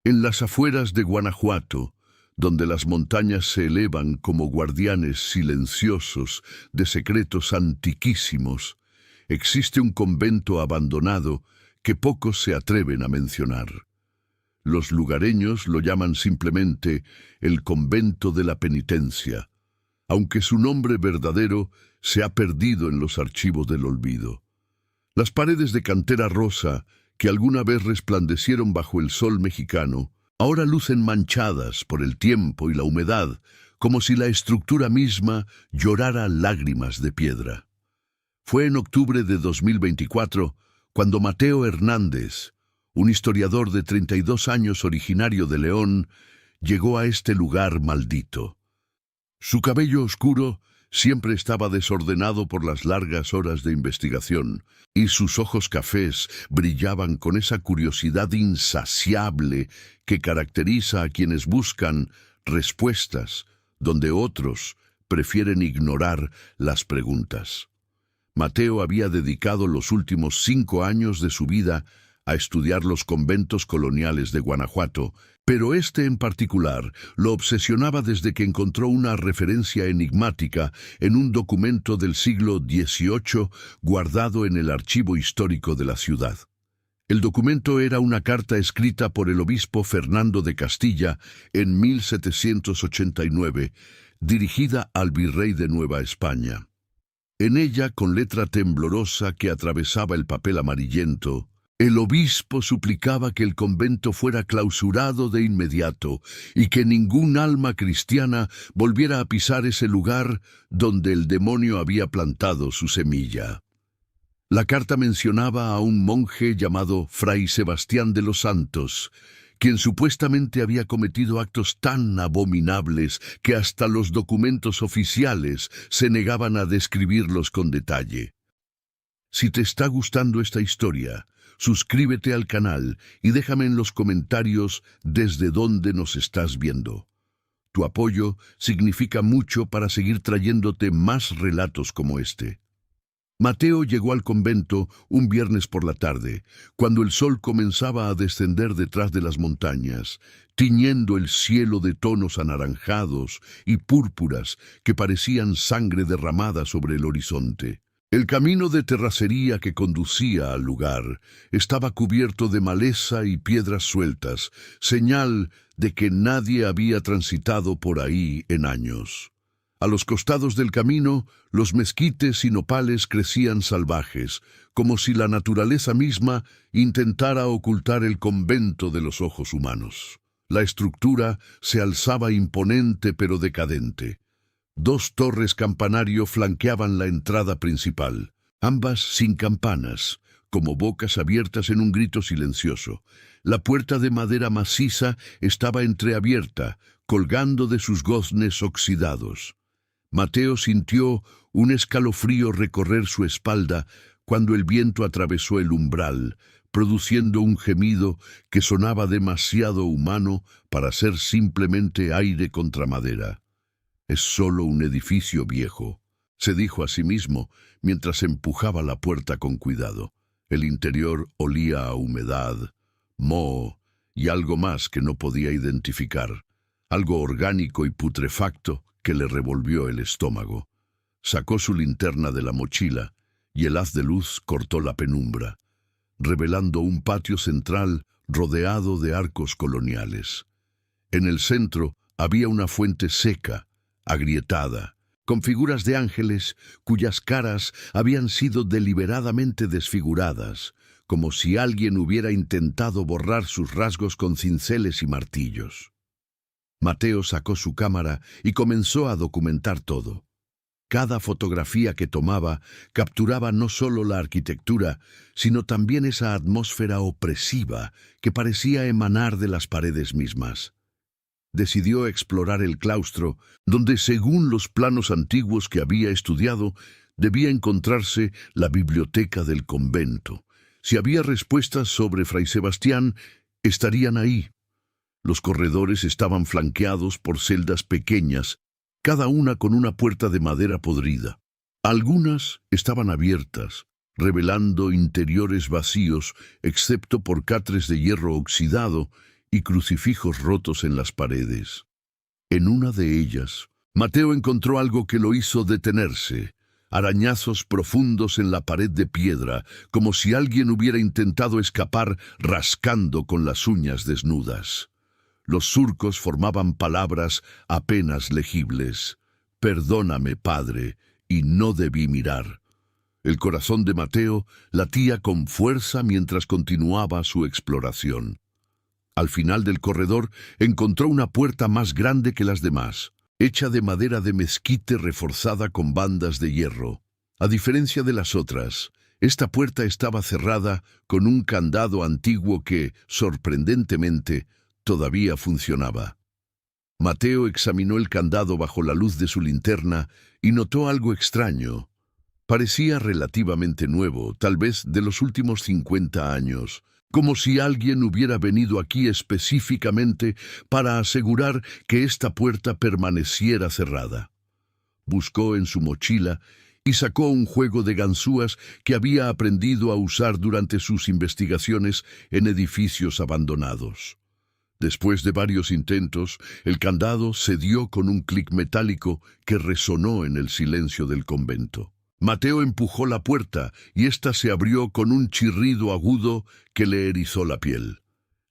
En las afueras de Guanajuato, donde las montañas se elevan como guardianes silenciosos de secretos antiquísimos, existe un convento abandonado que pocos se atreven a mencionar. Los lugareños lo llaman simplemente el Convento de la Penitencia, aunque su nombre verdadero se ha perdido en los archivos del olvido. Las paredes de cantera rosa, que alguna vez resplandecieron bajo el sol mexicano, ahora lucen manchadas por el tiempo y la humedad, como si la estructura misma llorara lágrimas de piedra. Fue en octubre de 2024 cuando Mateo Hernández, un historiador de 32 años originario de León, llegó a este lugar maldito. Su cabello oscuro siempre estaba desordenado por las largas horas de investigación, y sus ojos cafés brillaban con esa curiosidad insaciable que caracteriza a quienes buscan respuestas donde otros prefieren ignorar las preguntas. Mateo había dedicado los últimos 5 años de su vida a estudiar los conventos coloniales de Guanajuato, pero este en particular lo obsesionaba desde que encontró una referencia enigmática en un documento del siglo XVIII guardado en el archivo histórico de la ciudad. El documento era una carta escrita por el obispo Fernando de Castilla en 1789, dirigida al virrey de Nueva España. En ella, con letra temblorosa que atravesaba el papel amarillento, el obispo suplicaba que el convento fuera clausurado de inmediato y que ningún alma cristiana volviera a pisar ese lugar donde el demonio había plantado su semilla. La carta mencionaba a un monje llamado Fray Sebastián de los Santos, quien supuestamente había cometido actos tan abominables que hasta los documentos oficiales se negaban a describirlos con detalle. Si te está gustando esta historia, suscríbete al canal y déjame en los comentarios desde dónde nos estás viendo. Tu apoyo significa mucho para seguir trayéndote más relatos como este. Mateo llegó al convento un viernes por la tarde, cuando el sol comenzaba a descender detrás de las montañas, tiñendo el cielo de tonos anaranjados y púrpuras que parecían sangre derramada sobre el horizonte. El camino de terracería que conducía al lugar estaba cubierto de maleza y piedras sueltas, señal de que nadie había transitado por ahí en años. A los costados del camino, los mezquites y nopales crecían salvajes, como si la naturaleza misma intentara ocultar el convento de los ojos humanos. La estructura se alzaba imponente pero decadente. 2 torres campanario flanqueaban la entrada principal, ambas sin campanas, como bocas abiertas en un grito silencioso. La puerta de madera maciza estaba entreabierta, colgando de sus goznes oxidados. Mateo sintió un escalofrío recorrer su espalda cuando el viento atravesó el umbral, produciendo un gemido que sonaba demasiado humano para ser simplemente aire contra madera. «Es solo un edificio viejo», se dijo a sí mismo mientras empujaba la puerta con cuidado. El interior olía a humedad, moho y algo más que no podía identificar, algo orgánico y putrefacto que le revolvió el estómago. Sacó su linterna de la mochila y el haz de luz cortó la penumbra, revelando un patio central rodeado de arcos coloniales. En el centro había una fuente seca, agrietada, con figuras de ángeles cuyas caras habían sido deliberadamente desfiguradas, como si alguien hubiera intentado borrar sus rasgos con cinceles y martillos. Mateo sacó su cámara y comenzó a documentar todo. Cada fotografía que tomaba capturaba no solo la arquitectura, sino también esa atmósfera opresiva que parecía emanar de las paredes mismas. Decidió explorar el claustro, donde, según los planos antiguos que había estudiado, debía encontrarse la biblioteca del convento. Si había respuestas sobre Fray Sebastián, estarían ahí. Los corredores estaban flanqueados por celdas pequeñas, cada una con una puerta de madera podrida. Algunas estaban abiertas, revelando interiores vacíos, excepto por catres de hierro oxidado, y crucifijos rotos en las paredes. En una de ellas, Mateo encontró algo que lo hizo detenerse: arañazos profundos en la pared de piedra, como si alguien hubiera intentado escapar rascando con las uñas desnudas. Los surcos formaban palabras apenas legibles. «Perdóname, Padre, y no debí mirar». El corazón de Mateo latía con fuerza mientras continuaba su exploración. Al final del corredor encontró una puerta más grande que las demás, hecha de madera de mezquite reforzada con bandas de hierro. A diferencia de las otras, esta puerta estaba cerrada con un candado antiguo que, sorprendentemente, todavía funcionaba. Mateo examinó el candado bajo la luz de su linterna y notó algo extraño. Parecía relativamente nuevo, tal vez de los últimos 50 años, como si alguien hubiera venido aquí específicamente para asegurar que esta puerta permaneciera cerrada. Buscó en su mochila y sacó un juego de ganzúas que había aprendido a usar durante sus investigaciones en edificios abandonados. Después de varios intentos, el candado cedió con un clic metálico que resonó en el silencio del convento. Mateo empujó la puerta y ésta se abrió con un chirrido agudo que le erizó la piel.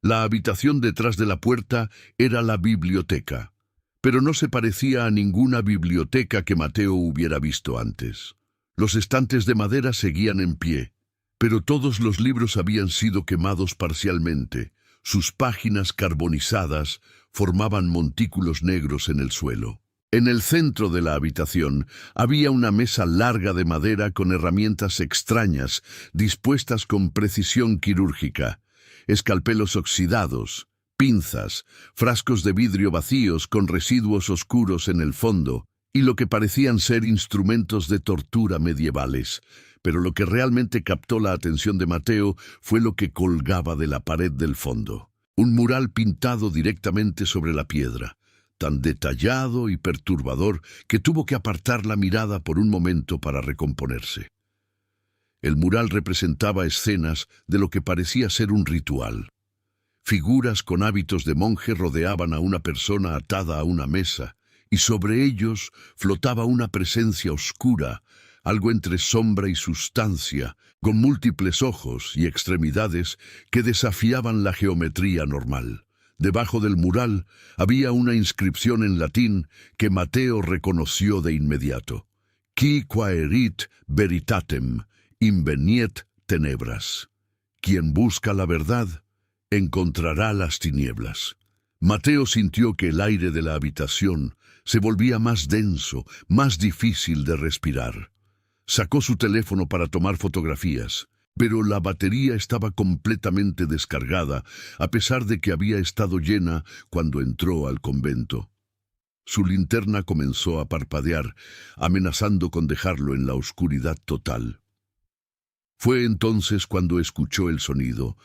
La habitación detrás de la puerta era la biblioteca, pero no se parecía a ninguna biblioteca que Mateo hubiera visto antes. Los estantes de madera seguían en pie, pero todos los libros habían sido quemados parcialmente. Sus páginas carbonizadas formaban montículos negros en el suelo. En el centro de la habitación había una mesa larga de madera con herramientas extrañas dispuestas con precisión quirúrgica: escalpelos oxidados, pinzas, frascos de vidrio vacíos con residuos oscuros en el fondo y lo que parecían ser instrumentos de tortura medievales. Pero lo que realmente captó la atención de Mateo fue lo que colgaba de la pared del fondo: un mural pintado directamente sobre la piedra, tan detallado y perturbador que tuvo que apartar la mirada por un momento para recomponerse. El mural representaba escenas de lo que parecía ser un ritual. Figuras con hábitos de monje rodeaban a una persona atada a una mesa, y sobre ellos flotaba una presencia oscura, algo entre sombra y sustancia, con múltiples ojos y extremidades que desafiaban la geometría normal. Debajo del mural había una inscripción en latín que Mateo reconoció de inmediato: «Qui quaerit veritatem, inveniet tenebras». Quien busca la verdad, encontrará las tinieblas. Mateo sintió que el aire de la habitación se volvía más denso, más difícil de respirar. Sacó su teléfono para tomar fotografías, pero la batería estaba completamente descargada, a pesar de que había estado llena cuando entró al convento. Su linterna comenzó a parpadear, amenazando con dejarlo en la oscuridad total. Fue entonces cuando escuchó el sonido: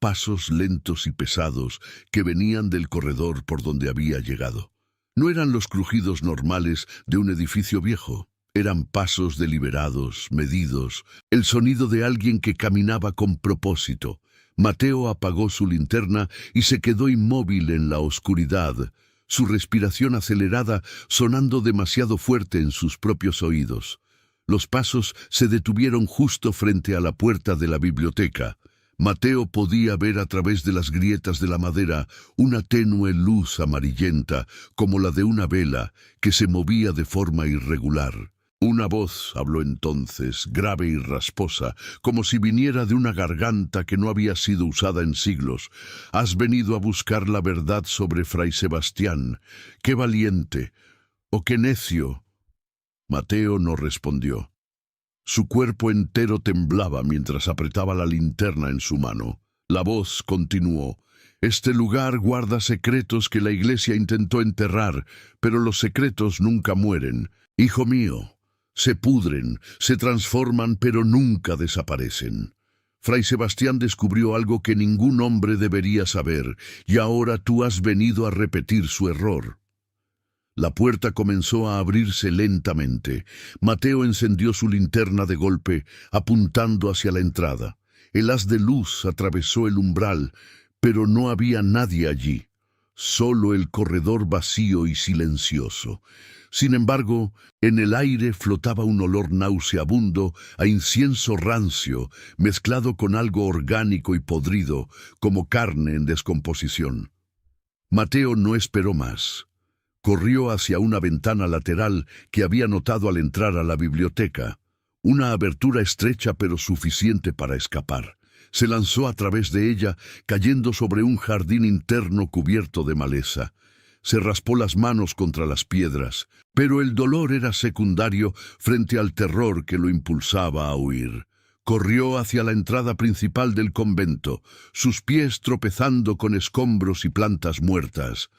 pasos lentos y pesados que venían del corredor por donde había llegado. No eran los crujidos normales de un edificio viejo. Eran pasos deliberados, medidos, el sonido de alguien que caminaba con propósito. Mateo apagó su linterna y se quedó inmóvil en la oscuridad, su respiración acelerada sonando demasiado fuerte en sus propios oídos. Los pasos se detuvieron justo frente a la puerta de la biblioteca. Mateo podía ver a través de las grietas de la madera una tenue luz amarillenta, como la de una vela, que se movía de forma irregular. Una voz habló entonces, grave y rasposa, como si viniera de una garganta que no había sido usada en siglos. «Has venido a buscar la verdad sobre Fray Sebastián. ¡Qué valiente! ¡Oh, qué necio!». Mateo no respondió. Su cuerpo entero temblaba mientras apretaba la linterna en su mano. La voz continuó: «Este lugar guarda secretos que la Iglesia intentó enterrar, pero los secretos nunca mueren. Hijo mío, se pudren, se transforman, pero nunca desaparecen. Fray Sebastián descubrió algo que ningún hombre debería saber, y ahora tú has venido a repetir su error». La puerta comenzó a abrirse lentamente. Mateo encendió su linterna de golpe, apuntando hacia la entrada. El haz de luz atravesó el umbral, Pero no había nadie allí, solo el corredor vacío y silencioso. Sin embargo, en el aire flotaba un olor nauseabundo a incienso rancio, mezclado con algo orgánico y podrido, como carne en descomposición. Mateo no esperó más. Corrió hacia una ventana lateral que había notado al entrar a la biblioteca, una abertura estrecha pero suficiente para escapar. Se lanzó a través de ella, cayendo sobre un jardín interno cubierto de maleza. Se raspó las manos contra las piedras, pero el dolor era secundario frente al terror que lo impulsaba a huir. Corrió hacia la entrada principal del convento, sus pies tropezando con escombros y plantas muertas.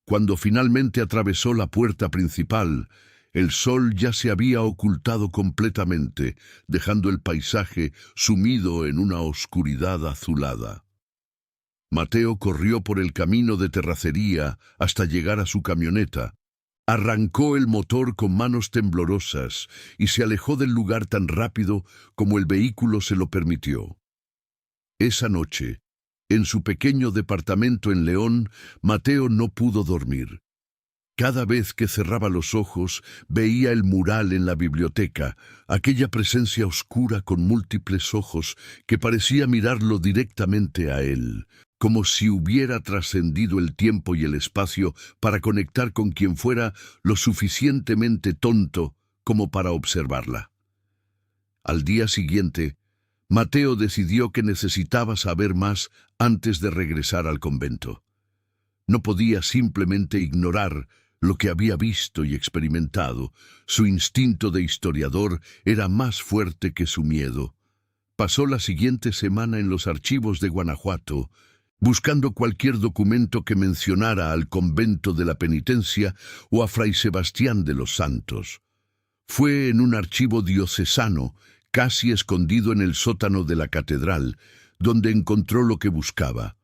Cuando finalmente atravesó la puerta principal, el sol ya se había ocultado completamente, dejando el paisaje sumido en una oscuridad azulada. Mateo corrió por el camino de terracería hasta llegar a su camioneta. Arrancó el motor con manos temblorosas y se alejó del lugar tan rápido como el vehículo se lo permitió. Esa noche, en su pequeño departamento en León, Mateo no pudo dormir. Cada vez que cerraba los ojos, veía el mural en la biblioteca, aquella presencia oscura con múltiples ojos que parecía mirarlo directamente a él, como si hubiera trascendido el tiempo y el espacio para conectar con quien fuera lo suficientemente tonto como para observarla. Al día siguiente, Mateo decidió que necesitaba saber más antes de regresar al convento. No podía simplemente ignorar lo que había visto y experimentado. Su instinto de historiador era más fuerte que su miedo. Pasó la siguiente semana en los archivos de Guanajuato, buscando cualquier documento que mencionara al convento de la penitencia o a Fray Sebastián de los Santos. Fue en un archivo diocesano, casi escondido en el sótano de la catedral, donde encontró lo que buscaba: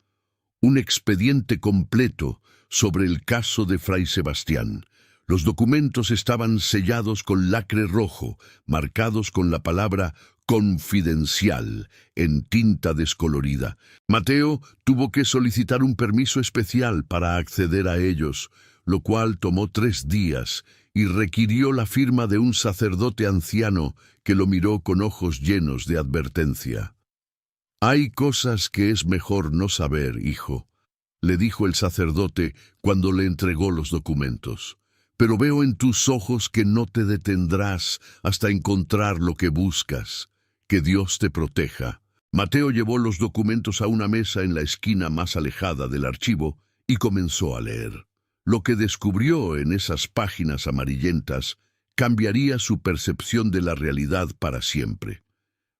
un expediente completo sobre el caso de Fray Sebastián. Los documentos estaban sellados con lacre rojo, marcados con la palabra «confidencial» en tinta descolorida. Mateo tuvo que solicitar un permiso especial para acceder a ellos, lo cual tomó 3 días y requirió la firma de un sacerdote anciano que lo miró con ojos llenos de advertencia. «Hay cosas que es mejor no saber, hijo», le dijo el sacerdote cuando le entregó los documentos. «Pero veo en tus ojos que no te detendrás hasta encontrar lo que buscas. Que Dios te proteja». Mateo llevó los documentos a una mesa en la esquina más alejada del archivo y comenzó a leer. Lo que descubrió en esas páginas amarillentas cambiaría su percepción de la realidad para siempre.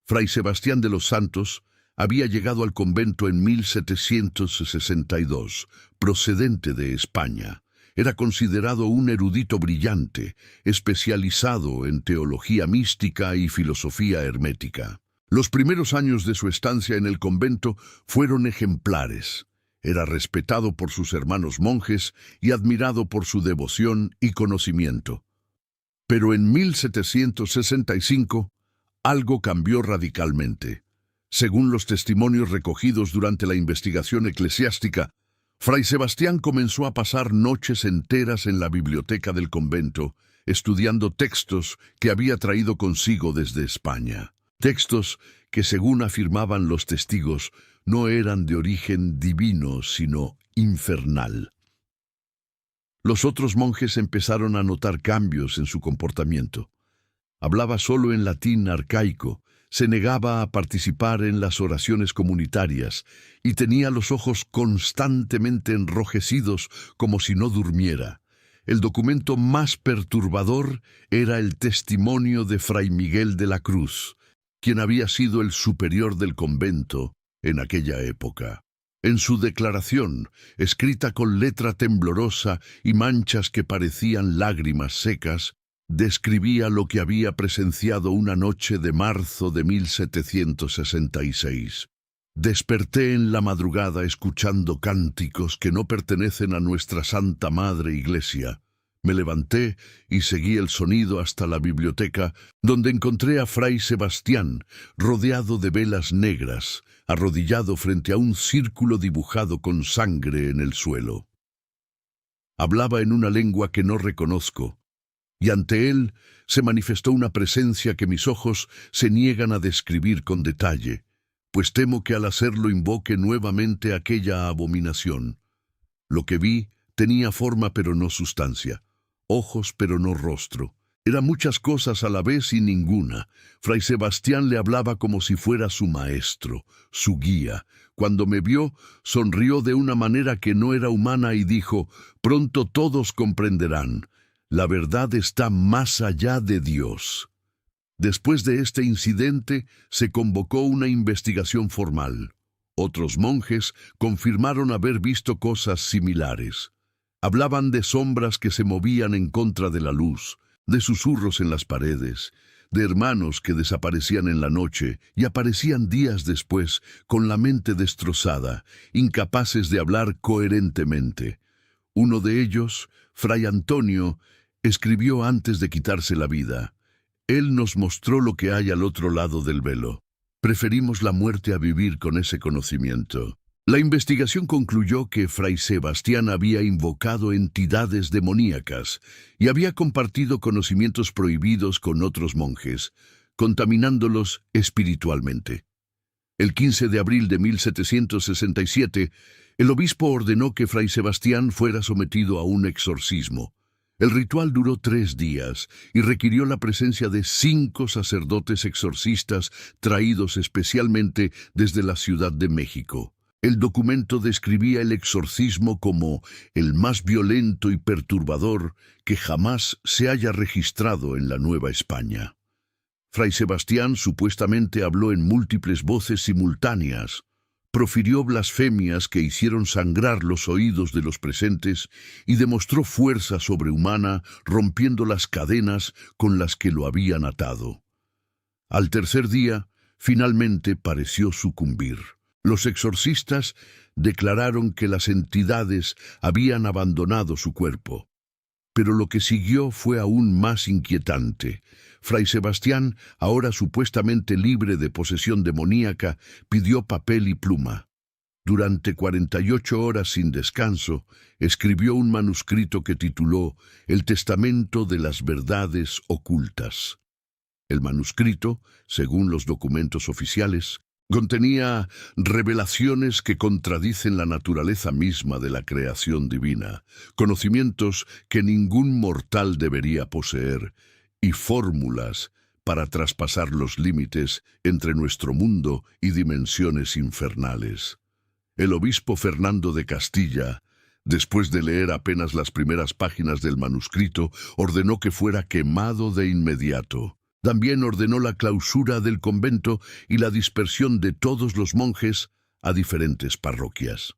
Fray Sebastián de los Santos había llegado al convento en 1762, procedente de España. Era considerado un erudito brillante, especializado en teología mística y filosofía hermética. Los primeros años de su estancia en el convento fueron ejemplares. Era respetado por sus hermanos monjes y admirado por su devoción y conocimiento. Pero en 1765, algo cambió radicalmente. Según los testimonios recogidos durante la investigación eclesiástica, Fray Sebastián comenzó a pasar noches enteras en la biblioteca del convento, estudiando textos que había traído consigo desde España. Textos que, según afirmaban los testigos, no eran de origen divino, sino infernal. Los otros monjes empezaron a notar cambios en su comportamiento. Hablaba solo en latín arcaico, se negaba a participar en las oraciones comunitarias y tenía los ojos constantemente enrojecidos como si no durmiera. El documento más perturbador era el testimonio de Fray Miguel de la Cruz, quien había sido el superior del convento en aquella época. En su declaración, escrita con letra temblorosa y manchas que parecían lágrimas secas, describía lo que había presenciado una noche de marzo de 1766. «Desperté en la madrugada escuchando cánticos que no pertenecen a nuestra Santa Madre Iglesia. Me levanté y seguí el sonido hasta la biblioteca, donde encontré a Fray Sebastián, rodeado de velas negras, arrodillado frente a un círculo dibujado con sangre en el suelo. Hablaba en una lengua que no reconozco, y ante él se manifestó una presencia que mis ojos se niegan a describir con detalle, pues temo que al hacerlo invoque nuevamente aquella abominación. Lo que vi tenía forma pero no sustancia, ojos pero no rostro. Era muchas cosas a la vez y ninguna. Fray Sebastián le hablaba como si fuera su maestro, su guía. Cuando me vio, sonrió de una manera que no era humana y dijo: «Pronto todos comprenderán. La verdad está más allá de Dios». Después de este incidente, se convocó una investigación formal. Otros monjes confirmaron haber visto cosas similares. Hablaban de sombras que se movían en contra de la luz, de susurros en las paredes, de hermanos que desaparecían en la noche y aparecían días después con la mente destrozada, incapaces de hablar coherentemente. Uno de ellos, Fray Antonio, escribió antes de quitarse la vida: «Él nos mostró lo que hay al otro lado del velo. Preferimos la muerte a vivir con ese conocimiento». La investigación concluyó que Fray Sebastián había invocado entidades demoníacas y había compartido conocimientos prohibidos con otros monjes, contaminándolos espiritualmente. El 15 de abril de 1767, el obispo ordenó que Fray Sebastián fuera sometido a un exorcismo. El ritual duró 3 días y requirió la presencia de 5 sacerdotes exorcistas traídos especialmente desde la Ciudad de México. El documento describía el exorcismo como el más violento y perturbador que jamás se haya registrado en la Nueva España. Fray Sebastián supuestamente habló en múltiples voces simultáneas, profirió blasfemias que hicieron sangrar los oídos de los presentes y demostró fuerza sobrehumana rompiendo las cadenas con las que lo habían atado. Al tercer día, finalmente pareció sucumbir. Los exorcistas declararon que las entidades habían abandonado su cuerpo. Pero lo que siguió fue aún más inquietante. Fray Sebastián, ahora supuestamente libre de posesión demoníaca, pidió papel y pluma. Durante 48 horas sin descanso, escribió un manuscrito que tituló «El Testamento de las Verdades Ocultas». El manuscrito, según los documentos oficiales, contenía revelaciones que contradicen la naturaleza misma de la creación divina, conocimientos que ningún mortal debería poseer, y fórmulas para traspasar los límites entre nuestro mundo y dimensiones infernales. El obispo Fernando de Castilla, después de leer apenas las primeras páginas del manuscrito, ordenó que fuera quemado de inmediato. También ordenó la clausura del convento y la dispersión de todos los monjes a diferentes parroquias.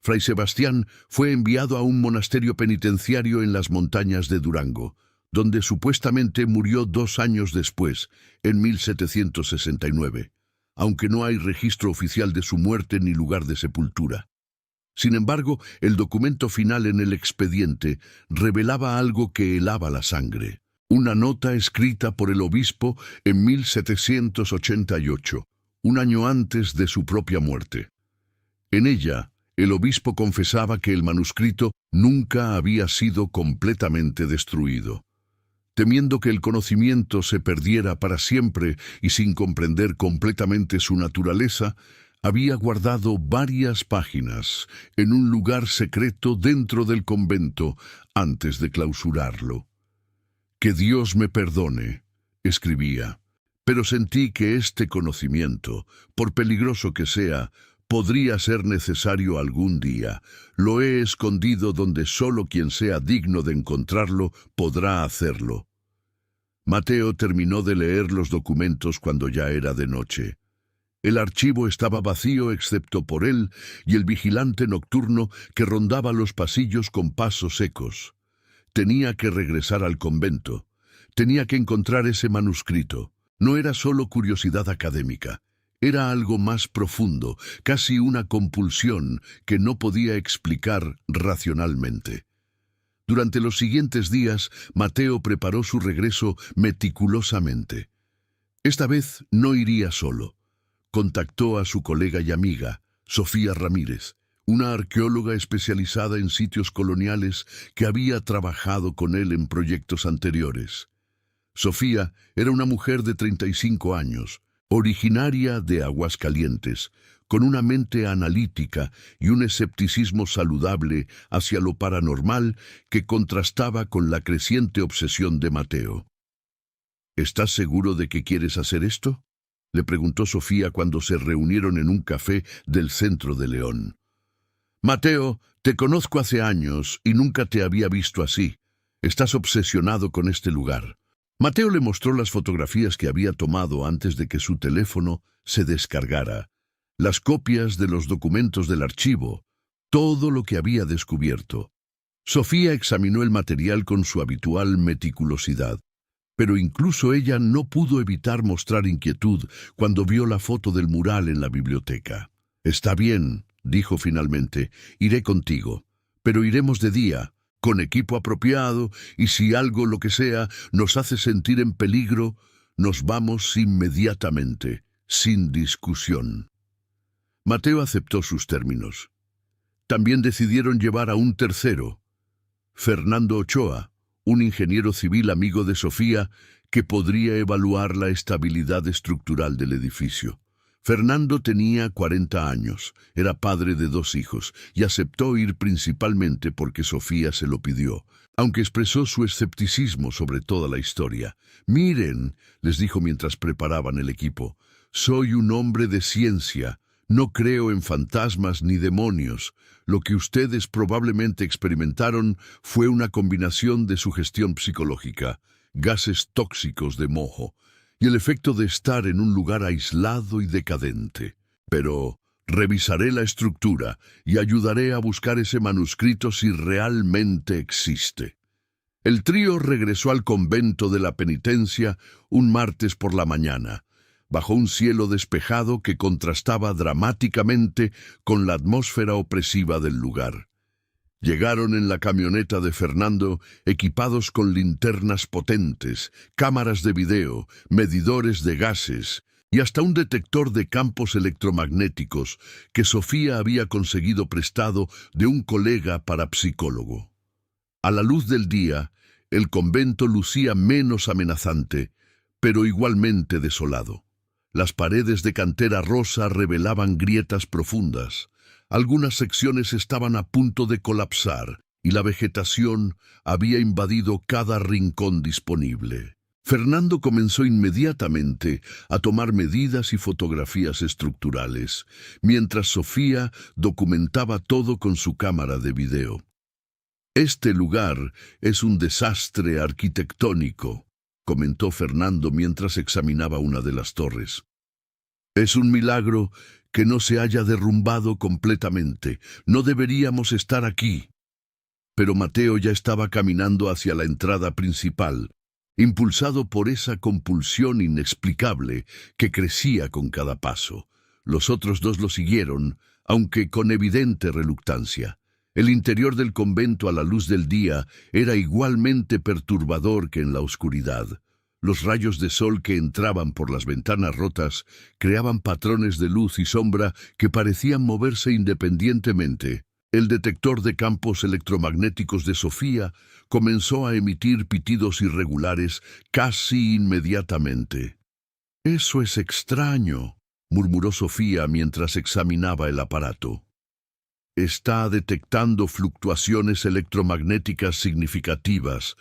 Fray Sebastián fue enviado a un monasterio penitenciario en las montañas de Durango, donde supuestamente murió 2 años después, en 1769, aunque no hay registro oficial de su muerte ni lugar de sepultura. Sin embargo, el documento final en el expediente revelaba algo que helaba la sangre. Una nota escrita por el obispo en 1788, un año antes de su propia muerte. En ella, el obispo confesaba que el manuscrito nunca había sido completamente destruido. Temiendo que el conocimiento se perdiera para siempre y sin comprender completamente su naturaleza, había guardado varias páginas en un lugar secreto dentro del convento antes de clausurarlo. «Que Dios me perdone», escribía, «pero sentí que este conocimiento, por peligroso que sea, podría ser necesario algún día. Lo he escondido donde solo quien sea digno de encontrarlo podrá hacerlo». Mateo terminó de leer los documentos cuando ya era de noche. El archivo estaba vacío excepto por él y el vigilante nocturno que rondaba los pasillos con pasos secos. Tenía que regresar al convento. Tenía que encontrar ese manuscrito. No era solo curiosidad académica. Era algo más profundo, casi una compulsión que no podía explicar racionalmente. Durante los siguientes días, Mateo preparó su regreso meticulosamente. Esta vez no iría solo. contactó a su colega y amiga, Sofía Ramírez, una arqueóloga especializada en sitios coloniales que había trabajado con él en proyectos anteriores. Sofía era una mujer de 35 años, originaria de Aguascalientes, con una mente analítica y un escepticismo saludable hacia lo paranormal que contrastaba con la creciente obsesión de Mateo. ¿Estás seguro de que quieres hacer esto?, le preguntó Sofía cuando se reunieron en un café del centro de León. Mateo, te conozco hace años y nunca te había visto así. Estás obsesionado con este lugar. Mateo le mostró las fotografías que había tomado antes de que su teléfono se descargara, las copias de los documentos del archivo, todo lo que había descubierto. Sofía examinó el material con su habitual meticulosidad, pero incluso ella no pudo evitar mostrar inquietud cuando vio la foto del mural en la biblioteca. Está bien, dijo finalmente, iré contigo, pero iremos de día, con equipo apropiado, y si algo, lo que sea, nos hace sentir en peligro, nos vamos inmediatamente, sin discusión. Mateo aceptó sus términos. También decidieron llevar a un tercero, Fernando Ochoa, un ingeniero civil amigo de Sofía que podría evaluar la estabilidad estructural del edificio. Fernando tenía 40 años, era padre de 2 hijos y aceptó ir principalmente porque Sofía se lo pidió, aunque expresó su escepticismo sobre toda la historia. Miren, les dijo mientras preparaban el equipo, soy un hombre de ciencia, no creo en fantasmas ni demonios. Lo que ustedes probablemente experimentaron fue una combinación de sugestión psicológica, gases tóxicos de moho, y el efecto de estar en un lugar aislado y decadente. Pero revisaré la estructura y ayudaré a buscar ese manuscrito si realmente existe. El trío regresó al convento de la Penitencia un martes por la mañana, bajo un cielo despejado que contrastaba dramáticamente con la atmósfera opresiva del lugar. Llegaron en la camioneta de Fernando equipados con linternas potentes, cámaras de video, medidores de gases y hasta un detector de campos electromagnéticos que Sofía había conseguido prestado de un colega parapsicólogo. A la luz del día, el convento lucía menos amenazante, pero igualmente desolado. Las paredes de cantera rosa revelaban grietas profundas. Algunas secciones estaban a punto de colapsar y la vegetación había invadido cada rincón disponible. Fernando comenzó inmediatamente a tomar medidas y fotografías estructurales, mientras Sofía documentaba todo con su cámara de video. Este lugar es un desastre arquitectónico, comentó Fernando mientras examinaba una de las torres. Es un milagro que no se haya derrumbado completamente. No deberíamos estar aquí. Pero Mateo ya estaba caminando hacia la entrada principal, impulsado por esa compulsión inexplicable que crecía con cada paso. Los otros 2 lo siguieron, aunque con evidente reluctancia. El interior del convento a la luz del día era igualmente perturbador que en la oscuridad. Los rayos de sol que entraban por las ventanas rotas creaban patrones de luz y sombra que parecían moverse independientemente. El detector de campos electromagnéticos de Sofía comenzó a emitir pitidos irregulares casi inmediatamente. «Eso es extraño», murmuró Sofía mientras examinaba el aparato. «Está detectando fluctuaciones electromagnéticas significativas,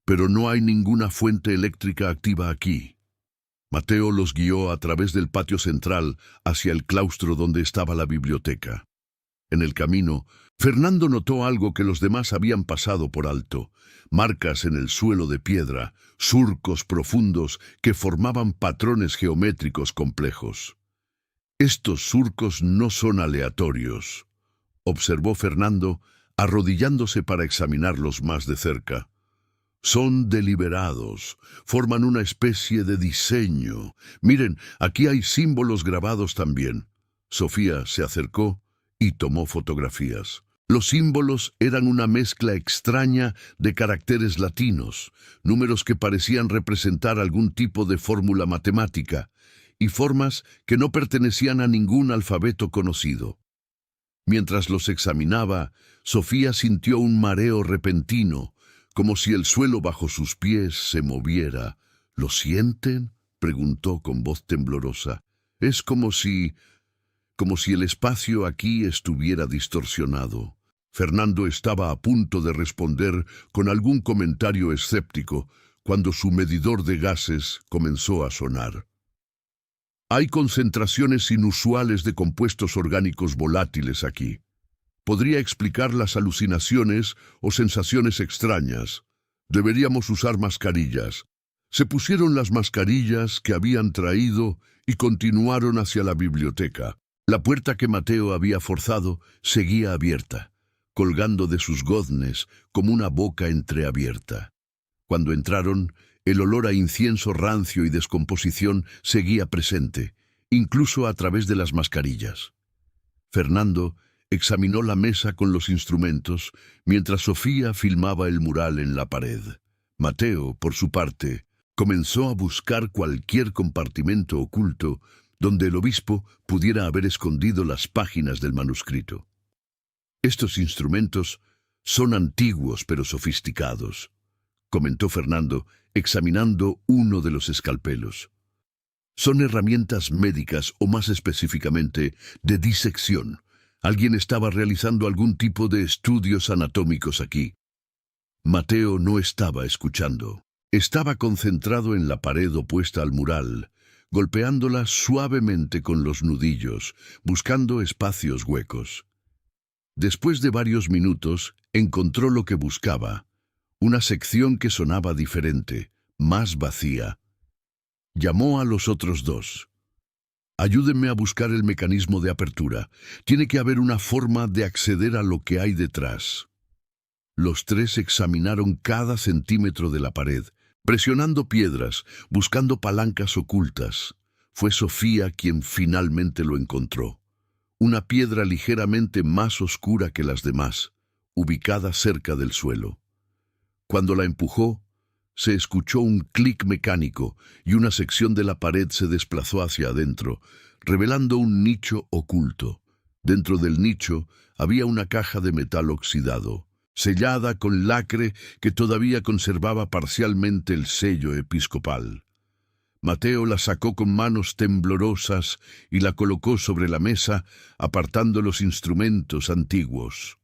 pero no hay ninguna fuente eléctrica activa aquí». Mateo los guió a través del patio central hacia el claustro donde estaba la biblioteca. En el camino, Fernando notó algo que los demás habían pasado por alto: marcas en el suelo de piedra, surcos profundos que formaban patrones geométricos complejos. «Estos surcos no son aleatorios», observó Fernando, arrodillándose para examinarlos más de cerca. «Son deliberados, forman una especie de diseño. Miren, aquí hay símbolos grabados también». Sofía se acercó y tomó fotografías. Los símbolos eran una mezcla extraña de caracteres latinos, números que parecían representar algún tipo de fórmula matemática, y formas que no pertenecían a ningún alfabeto conocido. Mientras los examinaba, Sofía sintió un mareo repentino, como si el suelo bajo sus pies se moviera. ¿Lo sienten?, preguntó con voz temblorosa. Es como si el espacio aquí estuviera distorsionado. Fernando estaba a punto de responder con algún comentario escéptico cuando su medidor de gases comenzó a sonar. Hay concentraciones inusuales de compuestos orgánicos volátiles aquí. Podría explicar las alucinaciones o sensaciones extrañas. Deberíamos usar mascarillas. Se pusieron las mascarillas que habían traído y continuaron hacia la biblioteca. La puerta que Mateo había forzado seguía abierta, colgando de sus goznes como una boca entreabierta. Cuando entraron, el olor a incienso rancio y descomposición seguía presente, incluso a través de las mascarillas. Fernando examinó la mesa con los instrumentos mientras Sofía filmaba el mural en la pared. Mateo, por su parte, comenzó a buscar cualquier compartimento oculto donde el obispo pudiera haber escondido las páginas del manuscrito. Estos instrumentos son antiguos pero sofisticados, comentó Fernando, examinando uno de los escalpelos. Son herramientas médicas o más específicamente de disección. Alguien estaba realizando algún tipo de estudios anatómicos aquí. Mateo no estaba escuchando. Estaba concentrado en la pared opuesta al mural, golpeándola suavemente con los nudillos, buscando espacios huecos. Después de varios minutos, encontró lo que buscaba, una sección que sonaba diferente, más vacía. Llamó a los otros dos. Ayúdenme a buscar el mecanismo de apertura. Tiene que haber una forma de acceder a lo que hay detrás. Los tres examinaron cada centímetro de la pared, presionando piedras, buscando palancas ocultas. Fue Sofía quien finalmente lo encontró. Una piedra ligeramente más oscura que las demás, ubicada cerca del suelo. Cuando la empujó, se escuchó un clic mecánico y una sección de la pared se desplazó hacia adentro, revelando un nicho oculto. Dentro del nicho había una caja de metal oxidado, sellada con lacre que todavía conservaba parcialmente el sello episcopal. Mateo la sacó con manos temblorosas y la colocó sobre la mesa, apartando los instrumentos antiguos.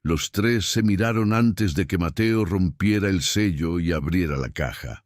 Los tres se miraron antes de que Mateo rompiera el sello y abriera la caja.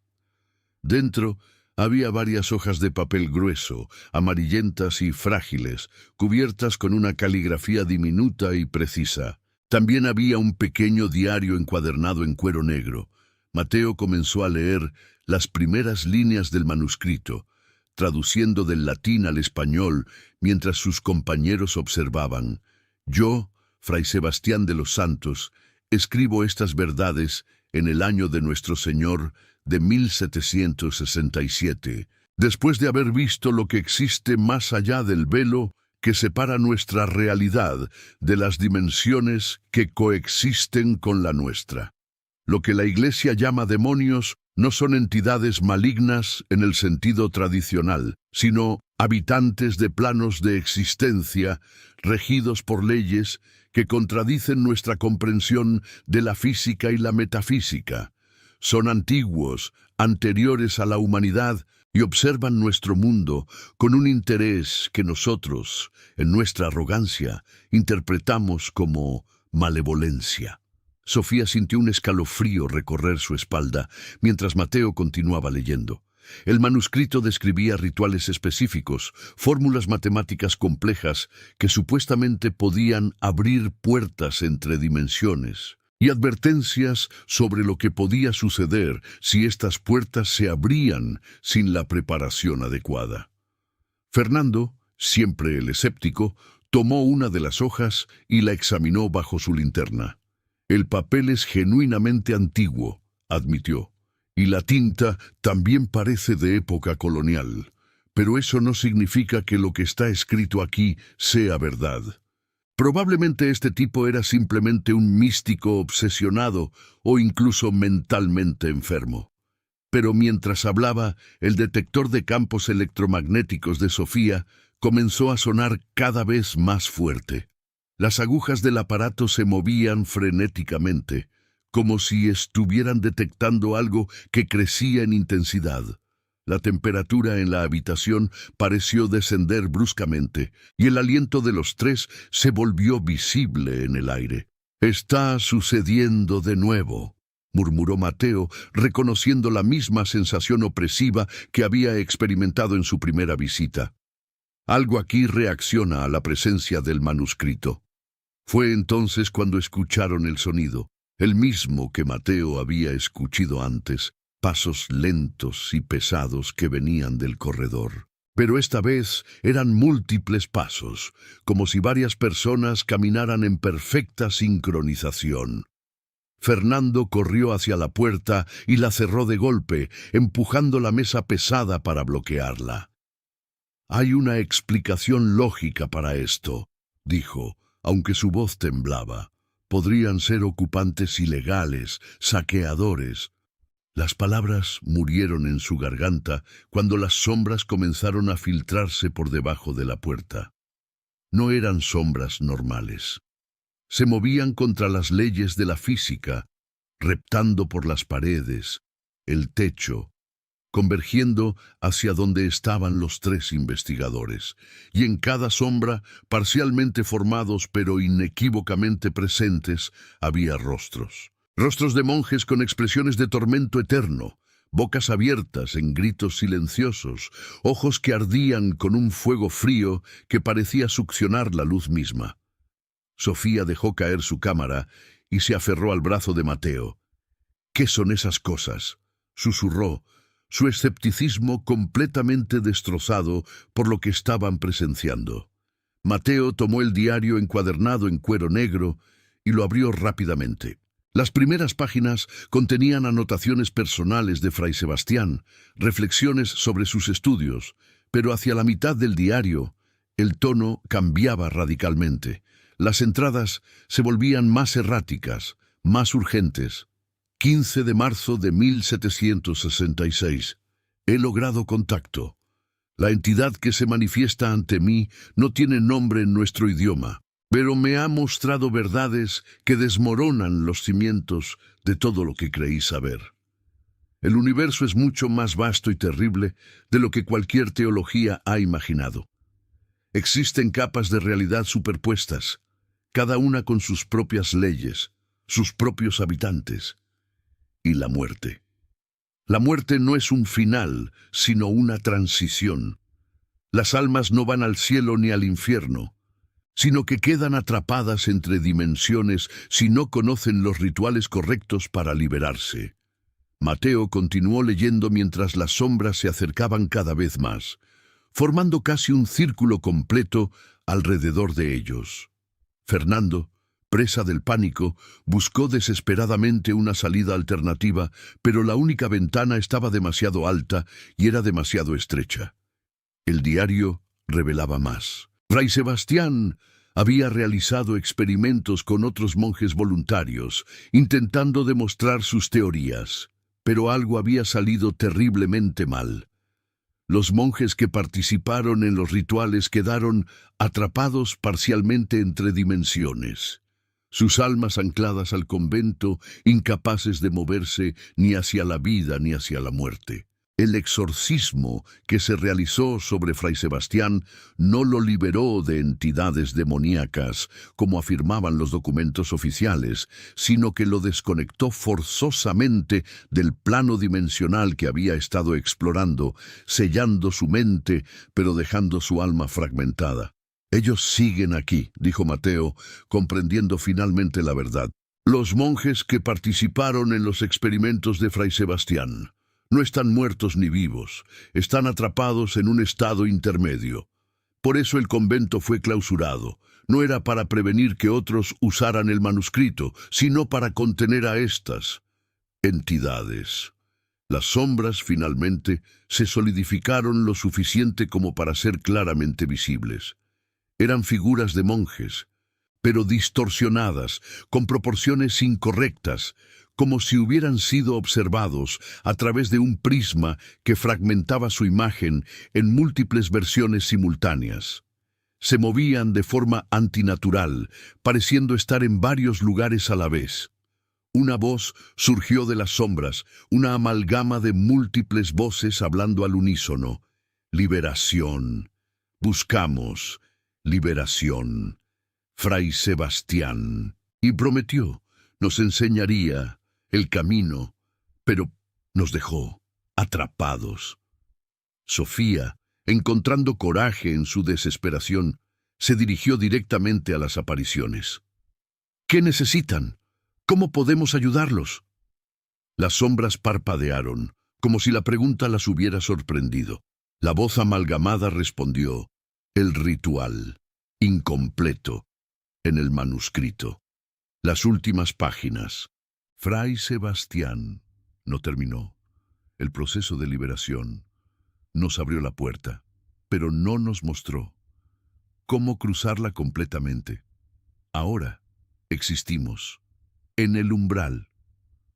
Dentro había varias hojas de papel grueso, amarillentas y frágiles, cubiertas con una caligrafía diminuta y precisa. También había un pequeño diario encuadernado en cuero negro. Mateo comenzó a leer las primeras líneas del manuscrito, traduciendo del latín al español mientras sus compañeros observaban. Yo, Fray Sebastián de los Santos, escribo estas verdades en el año de nuestro Señor de 1767, después de haber visto lo que existe más allá del velo que separa nuestra realidad de las dimensiones que coexisten con la nuestra. Lo que la Iglesia llama demonios no son entidades malignas en el sentido tradicional, sino habitantes de planos de existencia regidos por leyes que contradicen nuestra comprensión de la física y la metafísica. Son antiguos, anteriores a la humanidad, y observan nuestro mundo con un interés que nosotros, en nuestra arrogancia, interpretamos como malevolencia. Sofía sintió un escalofrío recorrer su espalda mientras Mateo continuaba leyendo. El manuscrito describía rituales específicos, fórmulas matemáticas complejas que supuestamente podían abrir puertas entre dimensiones, y advertencias sobre lo que podía suceder si estas puertas se abrían sin la preparación adecuada. Fernando, siempre el escéptico, tomó una de las hojas y la examinó bajo su linterna. El papel es genuinamente antiguo, admitió, y la tinta también parece de época colonial, pero eso no significa que lo que está escrito aquí sea verdad. Probablemente este tipo era simplemente un místico obsesionado o incluso mentalmente enfermo. Pero mientras hablaba, el detector de campos electromagnéticos de Sofía comenzó a sonar cada vez más fuerte. Las agujas del aparato se movían frenéticamente, como si estuvieran detectando algo que crecía en intensidad. La temperatura en la habitación pareció descender bruscamente, y el aliento de los tres se volvió visible en el aire. «Está sucediendo de nuevo», murmuró Mateo, reconociendo la misma sensación opresiva que había experimentado en su primera visita. Algo aquí reacciona a la presencia del manuscrito. Fue entonces cuando escucharon el sonido, el mismo que Mateo había escuchado antes, pasos lentos y pesados que venían del corredor. Pero esta vez eran múltiples pasos, como si varias personas caminaran en perfecta sincronización. Fernando corrió hacia la puerta y la cerró de golpe, empujando la mesa pesada para bloquearla. «Hay una explicación lógica para esto», dijo, aunque su voz temblaba. «Podrían ser ocupantes ilegales, saqueadores». Las palabras murieron en su garganta cuando las sombras comenzaron a filtrarse por debajo de la puerta. No eran sombras normales. Se movían contra las leyes de la física, reptando por las paredes, el techo, convergiendo hacia donde estaban los tres investigadores, y en cada sombra, parcialmente formados pero inequívocamente presentes, había rostros. Rostros de monjes con expresiones de tormento eterno, bocas abiertas en gritos silenciosos, ojos que ardían con un fuego frío que parecía succionar la luz misma. Sofía dejó caer su cámara y se aferró al brazo de Mateo. «¿Qué son esas cosas?», susurró, su escepticismo completamente destrozado por lo que estaban presenciando. Mateo tomó el diario encuadernado en cuero negro y lo abrió rápidamente. Las primeras páginas contenían anotaciones personales de Fray Sebastián, reflexiones sobre sus estudios, pero hacia la mitad del diario, el tono cambiaba radicalmente. Las entradas se volvían más erráticas, más urgentes. 15 de marzo de 1766. He logrado contacto. La entidad que se manifiesta ante mí no tiene nombre en nuestro idioma, pero me ha mostrado verdades que desmoronan los cimientos de todo lo que creí saber. El universo es mucho más vasto y terrible de lo que cualquier teología ha imaginado. Existen capas de realidad superpuestas, cada una con sus propias leyes, sus propios habitantes. Y la muerte. La muerte no es un final, sino una transición. Las almas no van al cielo ni al infierno, sino que quedan atrapadas entre dimensiones si no conocen los rituales correctos para liberarse. Mateo continuó leyendo mientras las sombras se acercaban cada vez más, formando casi un círculo completo alrededor de ellos. Fernando, presa del pánico, buscó desesperadamente una salida alternativa, pero la única ventana estaba demasiado alta y era demasiado estrecha. El diario revelaba más. Fray Sebastián había realizado experimentos con otros monjes voluntarios, intentando demostrar sus teorías, pero algo había salido terriblemente mal. Los monjes que participaron en los rituales quedaron atrapados parcialmente entre dimensiones, sus almas ancladas al convento, incapaces de moverse ni hacia la vida ni hacia la muerte. El exorcismo que se realizó sobre Fray Sebastián no lo liberó de entidades demoníacas, como afirmaban los documentos oficiales, sino que lo desconectó forzosamente del plano dimensional que había estado explorando, sellando su mente, pero dejando su alma fragmentada. «Ellos siguen aquí», dijo Mateo, comprendiendo finalmente la verdad. «Los monjes que participaron en los experimentos de Fray Sebastián. No están muertos ni vivos, están atrapados en un estado intermedio. Por eso el convento fue clausurado. No era para prevenir que otros usaran el manuscrito, sino para contener a estas entidades». Las sombras, finalmente, se solidificaron lo suficiente como para ser claramente visibles. Eran figuras de monjes, pero distorsionadas, con proporciones incorrectas, como si hubieran sido observados a través de un prisma que fragmentaba su imagen en múltiples versiones simultáneas. Se movían de forma antinatural, pareciendo estar en varios lugares a la vez. Una voz surgió de las sombras, una amalgama de múltiples voces hablando al unísono. Liberación. Buscamos liberación. Fray Sebastián. Y prometió, nos enseñaría el camino, pero nos dejó atrapados. Sofía, encontrando coraje en su desesperación, se dirigió directamente a las apariciones. ¿Qué necesitan? ¿Cómo podemos ayudarlos? Las sombras parpadearon, como si la pregunta las hubiera sorprendido. La voz amalgamada respondió, el ritual, incompleto, en el manuscrito. Las últimas páginas. Fray Sebastián no terminó. El proceso de liberación nos abrió la puerta, pero no nos mostró cómo cruzarla completamente. Ahora existimos en el umbral.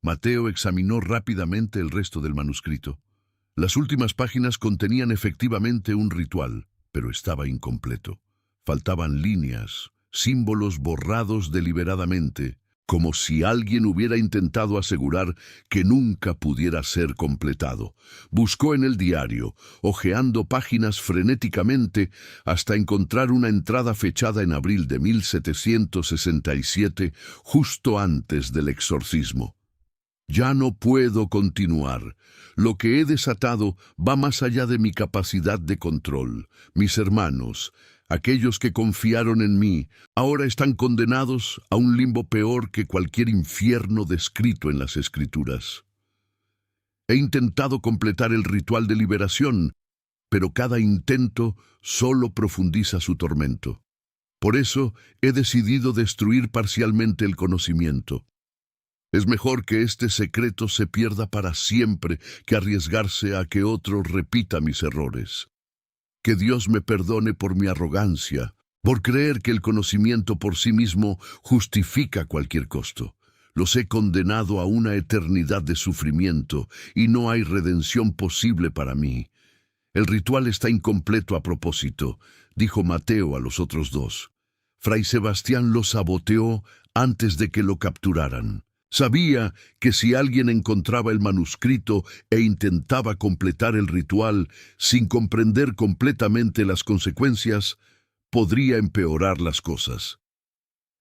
Mateo examinó rápidamente el resto del manuscrito. Las últimas páginas contenían efectivamente un ritual, pero estaba incompleto. Faltaban líneas, símbolos borrados deliberadamente, como si alguien hubiera intentado asegurar que nunca pudiera ser completado. Buscó en el diario, hojeando páginas frenéticamente, hasta encontrar una entrada fechada en abril de 1767, justo antes del exorcismo. Ya no puedo continuar. Lo que he desatado va más allá de mi capacidad de control. Mis hermanos, aquellos que confiaron en mí, ahora están condenados a un limbo peor que cualquier infierno descrito en las Escrituras. He intentado completar el ritual de liberación, pero cada intento solo profundiza su tormento. Por eso he decidido destruir parcialmente el conocimiento. Es mejor que este secreto se pierda para siempre que arriesgarse a que otro repita mis errores. Que Dios me perdone por mi arrogancia, por creer que el conocimiento por sí mismo justifica cualquier costo. Los he condenado a una eternidad de sufrimiento y no hay redención posible para mí. El ritual está incompleto a propósito, dijo Mateo a los otros dos. Fray Sebastián lo saboteó antes de que lo capturaran. Sabía que si alguien encontraba el manuscrito e intentaba completar el ritual sin comprender completamente las consecuencias, podría empeorar las cosas.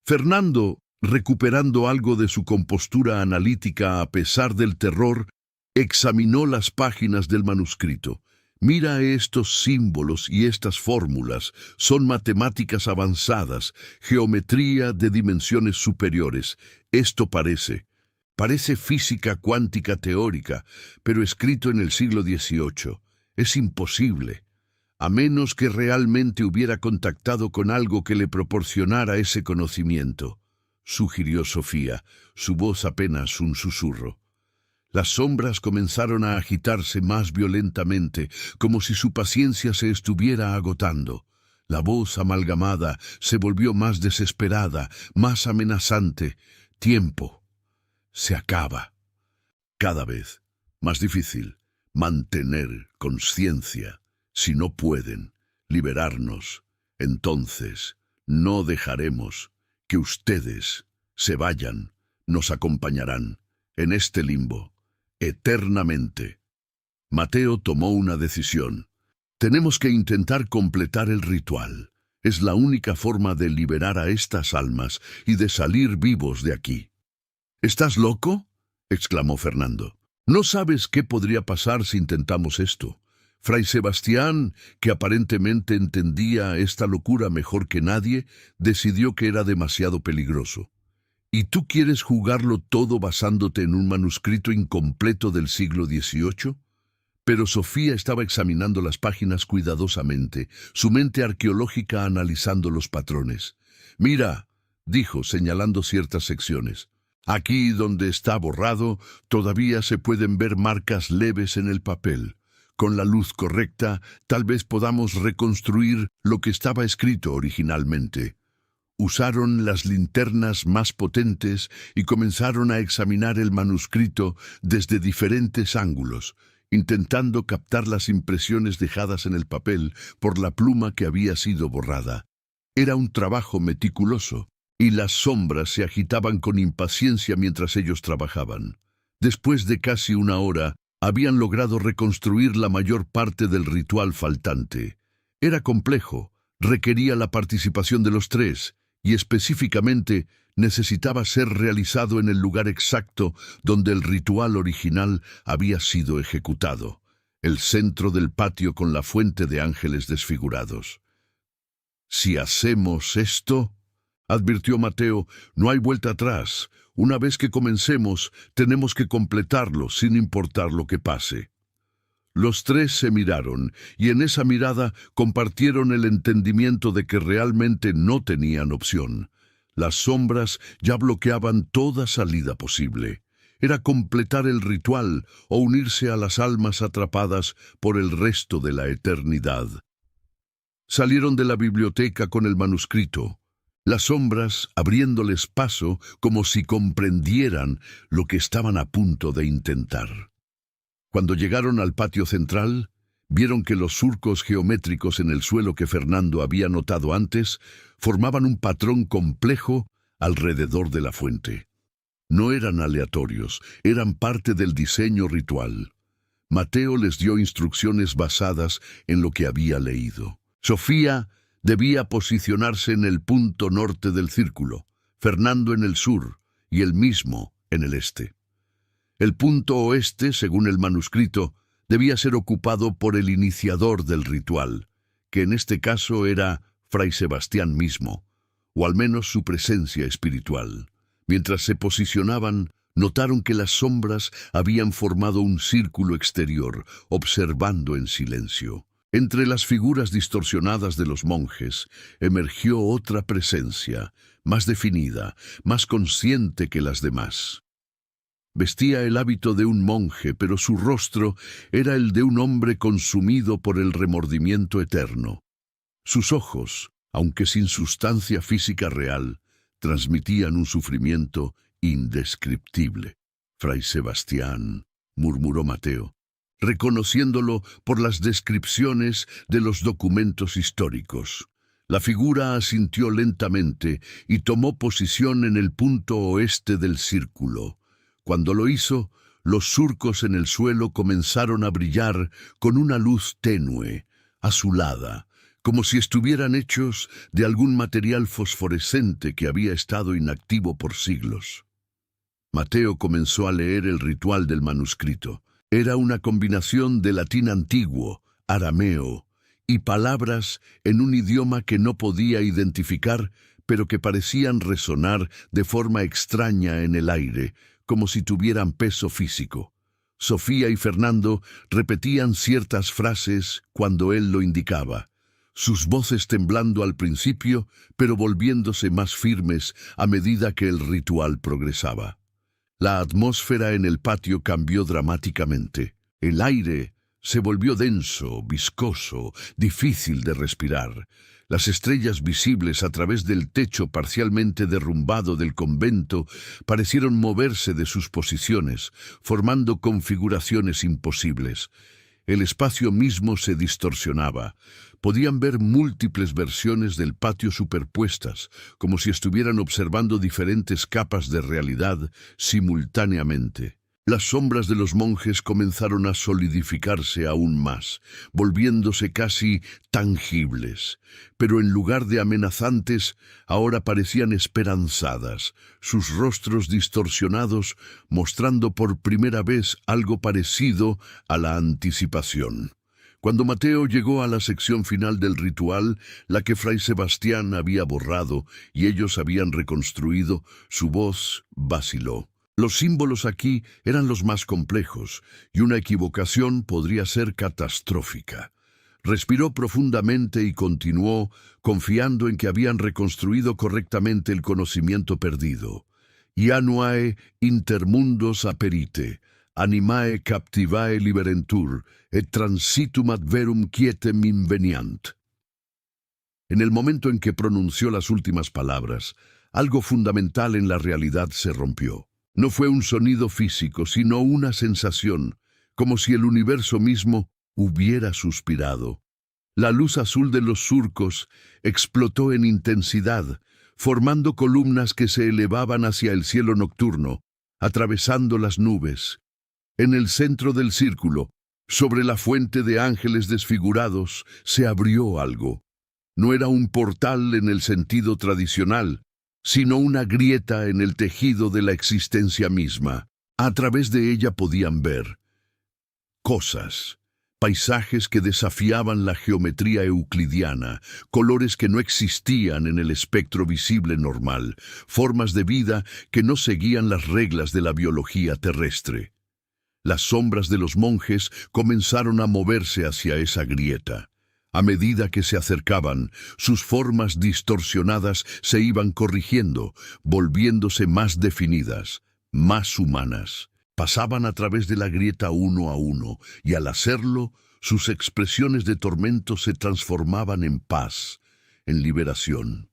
Fernando, recuperando algo de su compostura analítica a pesar del terror, examinó las páginas del manuscrito. Mira estos símbolos y estas fórmulas. Son matemáticas avanzadas, geometría de dimensiones superiores. Esto parece física cuántica teórica, pero escrito en el siglo XVIII. Es imposible, a menos que realmente hubiera contactado con algo que le proporcionara ese conocimiento, sugirió Sofía, su voz apenas un susurro. Las sombras comenzaron a agitarse más violentamente, como si su paciencia se estuviera agotando. La voz amalgamada se volvió más desesperada, más amenazante. Tiempo. Se acaba. Cada vez más difícil mantener conciencia. Si no pueden liberarnos, entonces no dejaremos que ustedes se vayan. Nos acompañarán en este limbo eternamente. Mateo tomó una decisión. Tenemos que intentar completar el ritual. Es la única forma de liberar a estas almas y de salir vivos de aquí. ¿Estás loco?, exclamó Fernando. ¿No sabes qué podría pasar si intentamos esto? Fray Sebastián, que aparentemente entendía esta locura mejor que nadie, decidió que era demasiado peligroso. ¿Y tú quieres jugarlo todo basándote en un manuscrito incompleto del siglo XVIII? Pero Sofía estaba examinando las páginas cuidadosamente, su mente arqueológica analizando los patrones. «Mira», dijo, señalando ciertas secciones. «Aquí donde está borrado, todavía se pueden ver marcas leves en el papel. Con la luz correcta, tal vez podamos reconstruir lo que estaba escrito originalmente». Usaron las linternas más potentes y comenzaron a examinar el manuscrito desde diferentes ángulos, intentando captar las impresiones dejadas en el papel por la pluma que había sido borrada. Era un trabajo meticuloso, y las sombras se agitaban con impaciencia mientras ellos trabajaban. Después de casi una hora, habían logrado reconstruir la mayor parte del ritual faltante. Era complejo, requería la participación de los tres, y específicamente necesitaba ser realizado en el lugar exacto donde el ritual original había sido ejecutado, el centro del patio con la fuente de ángeles desfigurados. «Si hacemos esto», advirtió Mateo, «no hay vuelta atrás. Una vez que comencemos, tenemos que completarlo sin importar lo que pase». Los tres se miraron, y en esa mirada compartieron el entendimiento de que realmente no tenían opción. Las sombras ya bloqueaban toda salida posible. Era completar el ritual o unirse a las almas atrapadas por el resto de la eternidad. Salieron de la biblioteca con el manuscrito, las sombras abriéndoles paso como si comprendieran lo que estaban a punto de intentar. Cuando llegaron al patio central, vieron que los surcos geométricos en el suelo que Fernando había notado antes formaban un patrón complejo alrededor de la fuente. No eran aleatorios, eran parte del diseño ritual. Mateo les dio instrucciones basadas en lo que había leído. Sofía debía posicionarse en el punto norte del círculo, Fernando en el sur y él mismo en el este. El punto oeste, según el manuscrito, debía ser ocupado por el iniciador del ritual, que en este caso era Fray Sebastián mismo, o al menos su presencia espiritual. Mientras se posicionaban, notaron que las sombras habían formado un círculo exterior, observando en silencio. Entre las figuras distorsionadas de los monjes emergió otra presencia, más definida, más consciente que las demás. Vestía el hábito de un monje, pero su rostro era el de un hombre consumido por el remordimiento eterno. Sus ojos, aunque sin sustancia física real, transmitían un sufrimiento indescriptible. «Fray Sebastián», murmuró Mateo, reconociéndolo por las descripciones de los documentos históricos. La figura asintió lentamente y tomó posición en el punto oeste del círculo. Cuando lo hizo, los surcos en el suelo comenzaron a brillar con una luz tenue, azulada, como si estuvieran hechos de algún material fosforescente que había estado inactivo por siglos. Mateo comenzó a leer el ritual del manuscrito. Era una combinación de latín antiguo, arameo y palabras en un idioma que no podía identificar, pero que parecían resonar de forma extraña en el aire, como si tuvieran peso físico. Sofía y Fernando repetían ciertas frases cuando él lo indicaba, sus voces temblando al principio, pero volviéndose más firmes a medida que el ritual progresaba. La atmósfera en el patio cambió dramáticamente. El aire se volvió denso, viscoso, difícil de respirar. Las estrellas visibles a través del techo parcialmente derrumbado del convento parecieron moverse de sus posiciones, formando configuraciones imposibles. El espacio mismo se distorsionaba. Podían ver múltiples versiones del patio superpuestas, como si estuvieran observando diferentes capas de realidad simultáneamente. Las sombras de los monjes comenzaron a solidificarse aún más, volviéndose casi tangibles. Pero en lugar de amenazantes, ahora parecían esperanzadas, sus rostros distorsionados mostrando por primera vez algo parecido a la anticipación. Cuando Mateo llegó a la sección final del ritual, la que Fray Sebastián había borrado y ellos habían reconstruido, su voz vaciló. Los símbolos aquí eran los más complejos, y una equivocación podría ser catastrófica. Respiró profundamente y continuó, confiando en que habían reconstruido correctamente el conocimiento perdido. «Ianuae intermundos aperite, animae captivae liberentur, et transitum ad verum quietem inveniant». En el momento en que pronunció las últimas palabras, algo fundamental en la realidad se rompió. No fue un sonido físico, sino una sensación, como si el universo mismo hubiera suspirado. La luz azul de los surcos explotó en intensidad, formando columnas que se elevaban hacia el cielo nocturno, atravesando las nubes. En el centro del círculo, sobre la fuente de ángeles desfigurados, se abrió algo. No era un portal en el sentido tradicional, sino una grieta en el tejido de la existencia misma. A través de ella podían ver cosas, paisajes que desafiaban la geometría euclidiana, colores que no existían en el espectro visible normal, formas de vida que no seguían las reglas de la biología terrestre. Las sombras de los monjes comenzaron a moverse hacia esa grieta. A medida que se acercaban, sus formas distorsionadas se iban corrigiendo, volviéndose más definidas, más humanas. Pasaban a través de la grieta uno a uno, y al hacerlo, sus expresiones de tormento se transformaban en paz, en liberación.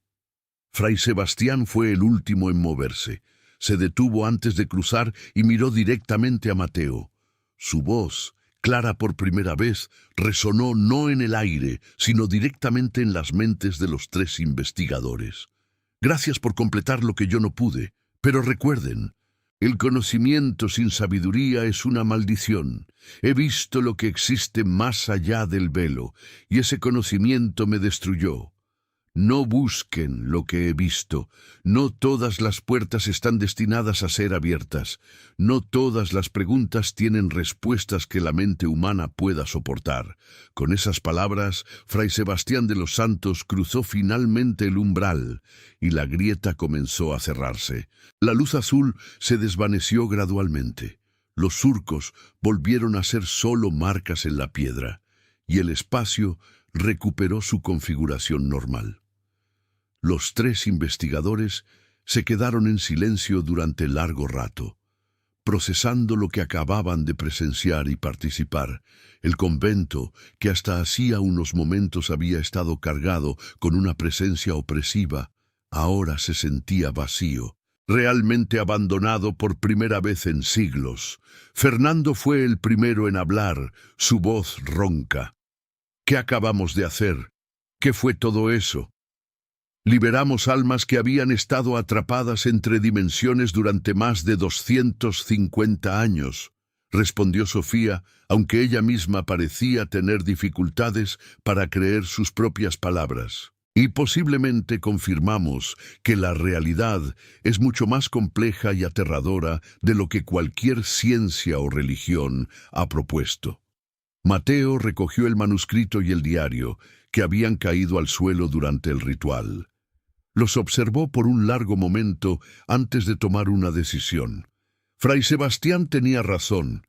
Fray Sebastián fue el último en moverse. Se detuvo antes de cruzar y miró directamente a Mateo. Su voz, clara por primera vez, resonó no en el aire, sino directamente en las mentes de los tres investigadores. Gracias por completar lo que yo no pude, pero recuerden, el conocimiento sin sabiduría es una maldición. He visto lo que existe más allá del velo, y ese conocimiento me destruyó. No busquen lo que he visto. No todas las puertas están destinadas a ser abiertas. No todas las preguntas tienen respuestas que la mente humana pueda soportar. Con esas palabras, Fray Sebastián de los Santos cruzó finalmente el umbral y la grieta comenzó a cerrarse. La luz azul se desvaneció gradualmente. Los surcos volvieron a ser solo marcas en la piedra y el espacio recuperó su configuración normal. Los tres investigadores se quedaron en silencio durante largo rato, procesando lo que acababan de presenciar y participar. El convento, que hasta hacía unos momentos había estado cargado con una presencia opresiva, ahora se sentía vacío, realmente abandonado por primera vez en siglos. Fernando fue el primero en hablar, su voz ronca. ¿Qué acabamos de hacer? ¿Qué fue todo eso? Liberamos almas que habían estado atrapadas entre dimensiones durante más de 250 años, respondió Sofía, aunque ella misma parecía tener dificultades para creer sus propias palabras. Y posiblemente confirmamos que la realidad es mucho más compleja y aterradora de lo que cualquier ciencia o religión ha propuesto. Mateo recogió el manuscrito y el diario, que habían caído al suelo durante el ritual. Los observó por un largo momento antes de tomar una decisión. Fray Sebastián tenía razón.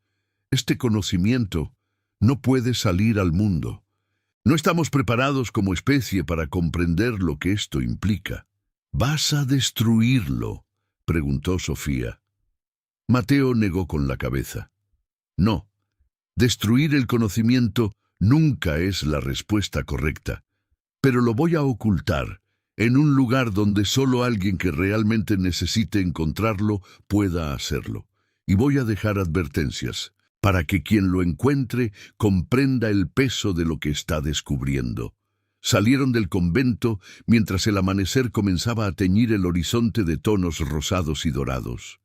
Este conocimiento no puede salir al mundo. No estamos preparados como especie para comprender lo que esto implica. ¿Vas a destruirlo?, preguntó Sofía. Mateo negó con la cabeza. No, destruir el conocimiento nunca es la respuesta correcta, pero lo voy a ocultar en un lugar donde solo alguien que realmente necesite encontrarlo pueda hacerlo. Y voy a dejar advertencias, para que quien lo encuentre comprenda el peso de lo que está descubriendo. Salieron del convento mientras el amanecer comenzaba a teñir el horizonte de tonos rosados y dorados.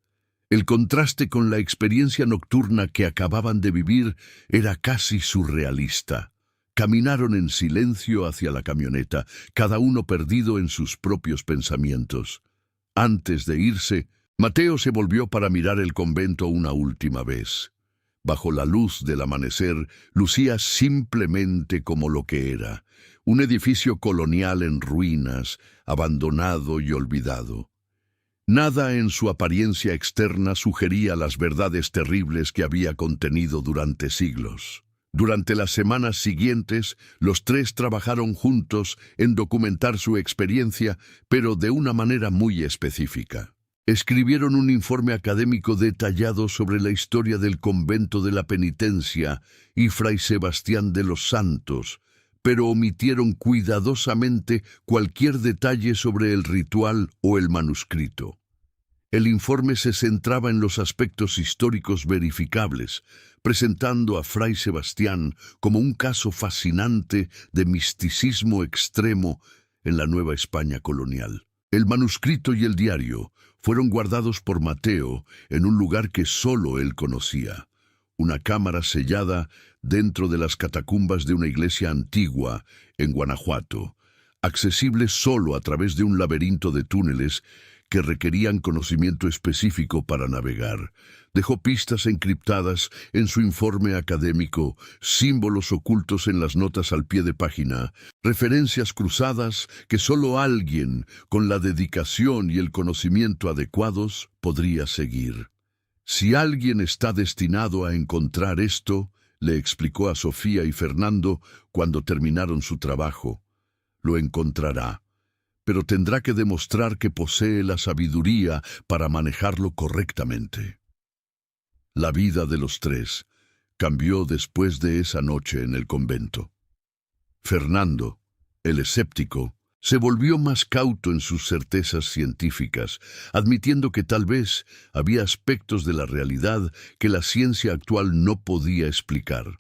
El contraste con la experiencia nocturna que acababan de vivir era casi surrealista. Caminaron en silencio hacia la camioneta, cada uno perdido en sus propios pensamientos. Antes de irse, Mateo se volvió para mirar el convento una última vez. Bajo la luz del amanecer, lucía simplemente como lo que era, un edificio colonial en ruinas, abandonado y olvidado. Nada en su apariencia externa sugería las verdades terribles que había contenido durante siglos. Durante las semanas siguientes, los tres trabajaron juntos en documentar su experiencia, pero de una manera muy específica. Escribieron un informe académico detallado sobre la historia del convento de la penitencia y Fray Sebastián de los Santos, pero omitieron cuidadosamente cualquier detalle sobre el ritual o el manuscrito. El informe se centraba en los aspectos históricos verificables, presentando a Fray Sebastián como un caso fascinante de misticismo extremo en la Nueva España colonial. El manuscrito y el diario fueron guardados por Mateo en un lugar que solo él conocía, una cámara sellada dentro de las catacumbas de una iglesia antigua en Guanajuato, accesible solo a través de un laberinto de túneles que requerían conocimiento específico para navegar. Dejó pistas encriptadas en su informe académico, símbolos ocultos en las notas al pie de página, referencias cruzadas que solo alguien con la dedicación y el conocimiento adecuados podría seguir. Si alguien está destinado a encontrar esto, le explicó a Sofía y Fernando cuando terminaron su trabajo, lo encontrará, pero tendrá que demostrar que posee la sabiduría para manejarlo correctamente. La vida de los tres cambió después de esa noche en el convento. Fernando, el escéptico, se volvió más cauto en sus certezas científicas, admitiendo que tal vez había aspectos de la realidad que la ciencia actual no podía explicar.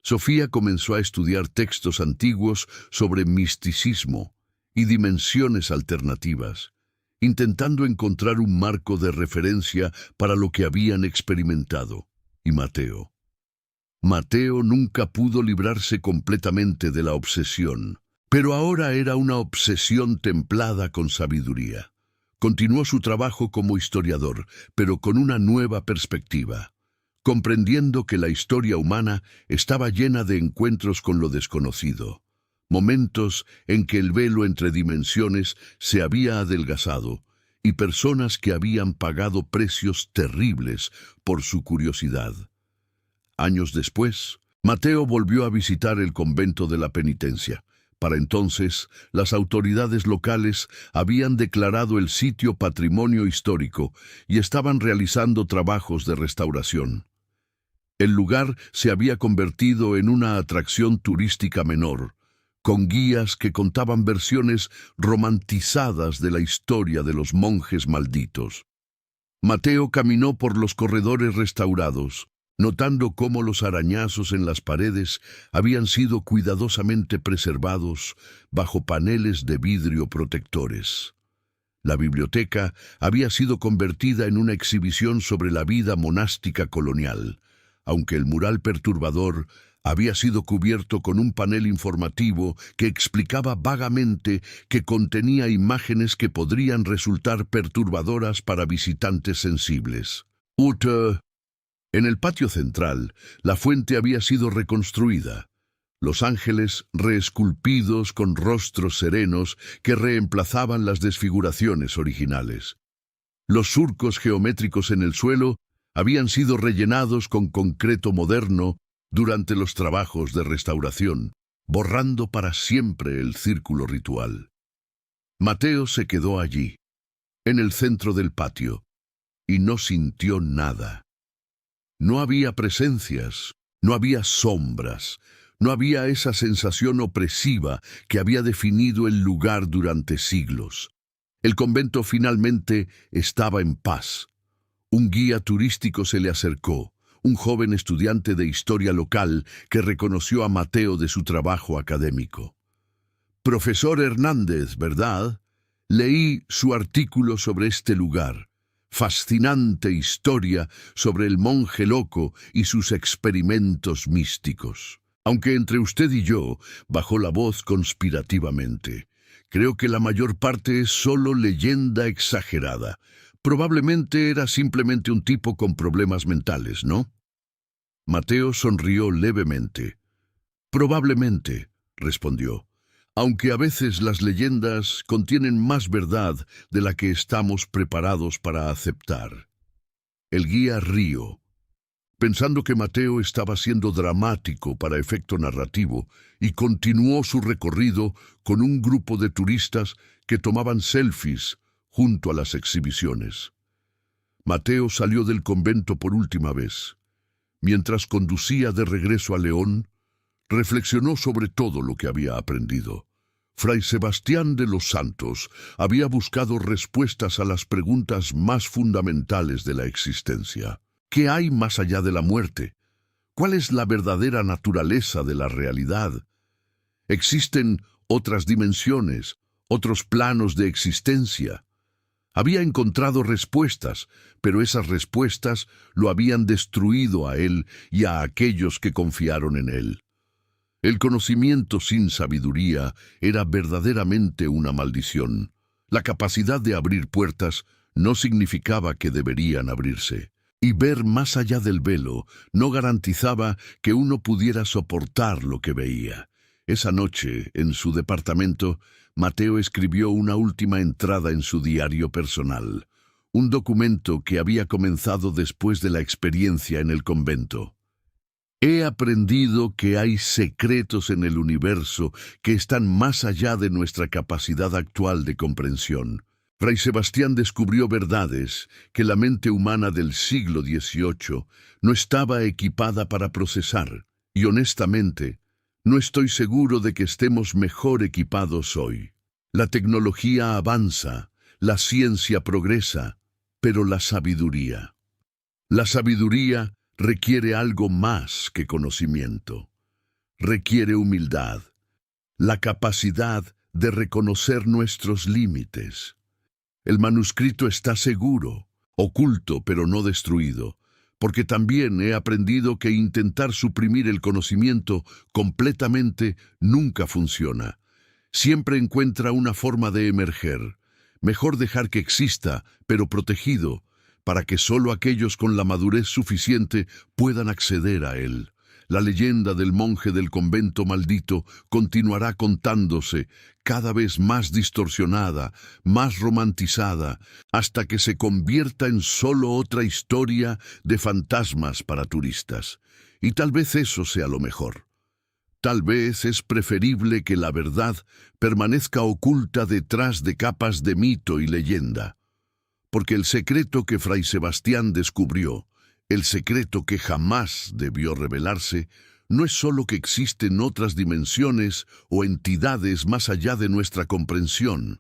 Sofía comenzó a estudiar textos antiguos sobre misticismo y dimensiones alternativas, intentando encontrar un marco de referencia para lo que habían experimentado. Y Mateo nunca pudo librarse completamente de la obsesión, pero ahora era una obsesión templada con sabiduría. Continuó su trabajo como historiador, pero con una nueva perspectiva, comprendiendo que la historia humana estaba llena de encuentros con lo desconocido, momentos en que el velo entre dimensiones se había adelgazado y personas que habían pagado precios terribles por su curiosidad. Años después, Mateo volvió a visitar el convento de la Penitencia. Para entonces, las autoridades locales habían declarado el sitio patrimonio histórico y estaban realizando trabajos de restauración. El lugar se había convertido en una atracción turística menor, con guías que contaban versiones romantizadas de la historia de los monjes malditos. Mateo caminó por los corredores restaurados, notando cómo los arañazos en las paredes habían sido cuidadosamente preservados bajo paneles de vidrio protectores. La biblioteca había sido convertida en una exhibición sobre la vida monástica colonial, aunque el mural perturbador había sido cubierto con un panel informativo que explicaba vagamente que contenía imágenes que podrían resultar perturbadoras para visitantes sensibles. En el patio central, la fuente había sido reconstruida. Los ángeles reesculpidos con rostros serenos que reemplazaban las desfiguraciones originales. Los surcos geométricos en el suelo habían sido rellenados con concreto moderno durante los trabajos de restauración, borrando para siempre el círculo ritual. Mateo se quedó allí, en el centro del patio, y no sintió nada. No había presencias, no había sombras, no había esa sensación opresiva que había definido el lugar durante siglos. El convento finalmente estaba en paz. Un guía turístico se le acercó, un joven estudiante de historia local que reconoció a Mateo de su trabajo académico. «Profesor Hernández, ¿verdad? Leí su artículo sobre este lugar. Fascinante historia sobre el monje loco y sus experimentos místicos. Aunque entre usted y yo, bajó la voz conspirativamente. Creo que la mayor parte es solo leyenda exagerada. Probablemente era simplemente un tipo con problemas mentales, ¿no?» Mateo sonrió levemente. «Probablemente», respondió, «aunque a veces las leyendas contienen más verdad de la que estamos preparados para aceptar». El guía rió, pensando que Mateo estaba siendo dramático para efecto narrativo, y continuó su recorrido con un grupo de turistas que tomaban selfies junto a las exhibiciones. Mateo salió del convento por última vez. Mientras conducía de regreso a León, Reflexionó sobre todo lo que había aprendido. Fray Sebastián de los Santos había buscado respuestas a las preguntas más fundamentales de la existencia. ¿Qué hay más allá de la muerte? ¿Cuál es la verdadera naturaleza de la realidad? ¿Existen otras dimensiones, otros planos de existencia? Había encontrado respuestas, pero esas respuestas lo habían destruido a él y a aquellos que confiaron en él. El conocimiento sin sabiduría era verdaderamente una maldición. La capacidad de abrir puertas no significaba que deberían abrirse. Y ver más allá del velo no garantizaba que uno pudiera soportar lo que veía. Esa noche, en su departamento, Mateo escribió una última entrada en su diario personal, un documento que había comenzado después de la experiencia en el convento. He aprendido que hay secretos en el universo que están más allá de nuestra capacidad actual de comprensión. Fray Sebastián descubrió verdades que la mente humana del siglo XVIII no estaba equipada para procesar, y honestamente, no estoy seguro de que estemos mejor equipados hoy. La tecnología avanza, la ciencia progresa, pero la sabiduría requiere algo más que conocimiento. Requiere humildad, la capacidad de reconocer nuestros límites. El manuscrito está seguro, oculto pero no destruido, porque también he aprendido que intentar suprimir el conocimiento completamente nunca funciona. Siempre encuentra una forma de emerger. Mejor dejar que exista, pero protegido, para que solo aquellos con la madurez suficiente puedan acceder a él. La leyenda del monje del convento maldito continuará contándose, cada vez más distorsionada, más romantizada, hasta que se convierta en solo otra historia de fantasmas para turistas. Y tal vez eso sea lo mejor. Tal vez es preferible que la verdad permanezca oculta detrás de capas de mito y leyenda. Porque el secreto que Fray Sebastián descubrió, el secreto que jamás debió revelarse, no es solo que existen otras dimensiones o entidades más allá de nuestra comprensión.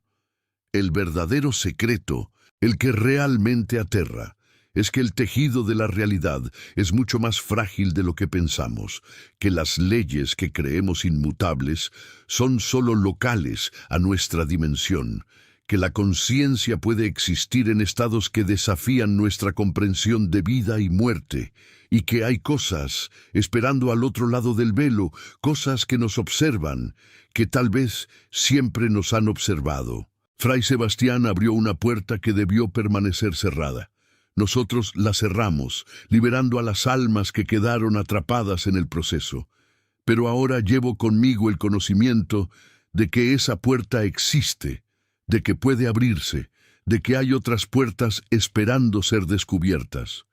El verdadero secreto, el que realmente aterra, es que el tejido de la realidad es mucho más frágil de lo que pensamos, que las leyes que creemos inmutables son solo locales a nuestra dimensión, que la conciencia puede existir en estados que desafían nuestra comprensión de vida y muerte, y que hay cosas esperando al otro lado del velo, cosas que nos observan, que tal vez siempre nos han observado. Fray Sebastián abrió una puerta que debió permanecer cerrada. Nosotros la cerramos, liberando a las almas que quedaron atrapadas en el proceso. Pero ahora llevo conmigo el conocimiento de que esa puerta existe, de que puede abrirse, de que hay otras puertas esperando ser descubiertas.